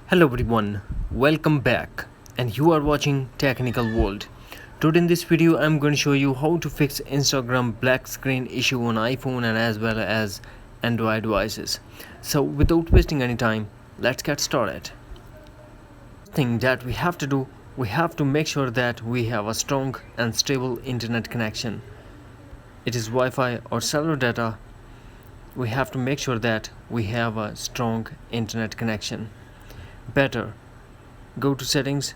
Hello everyone, welcome back and you are watching Technical World. Today in this video I'm going to show you how to fix Instagram black screen issue on iPhone and as well as Android devices. So without wasting any time, let's get started. Thing that we have to do, we have to make sure that we have a strong and stable internet connection. It is Wi-Fi or cellular data. We have to make sure that we have a strong internet connection. Better, go to settings,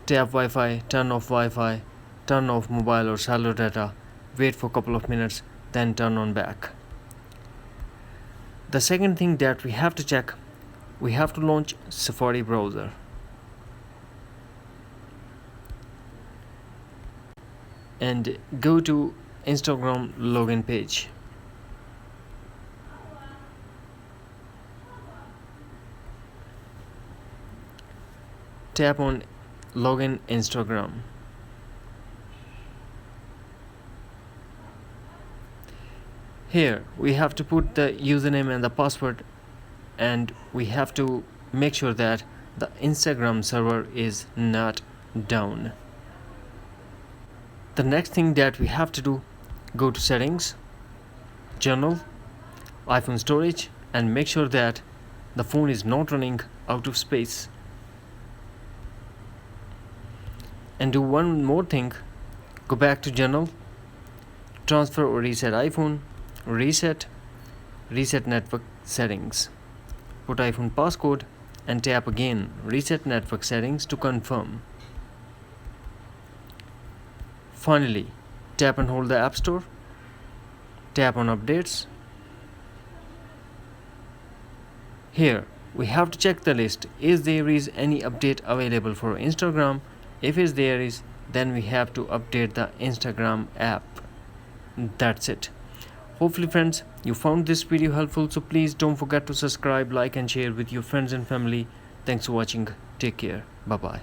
tap Wi-Fi, turn off Wi-Fi, turn off mobile or cellular data, wait for a couple of minutes, then turn on back. The second thing that we have to check, we have to launch Safari browser. And go to Instagram login page. Tap on login Instagram. Here we have to put the username and the password, and we have to make sure that the Instagram server is not down. The next thing that we have to do, go to settings, general, iPhone storage, and make sure that the phone is not running out of space. And do one more thing, go back to general, transfer or reset iPhone, reset network settings, put iPhone passcode and tap again reset network settings to confirm. Finally, tap and hold the App Store, tap on updates. Here we have to check the list, is there is any update available for Instagram. If there is, then we have to update the Instagram app. That's it. Hopefully friends, you found this video helpful, so please don't forget to subscribe, like and share with your friends and family. Thanks for watching. Take care. Bye bye.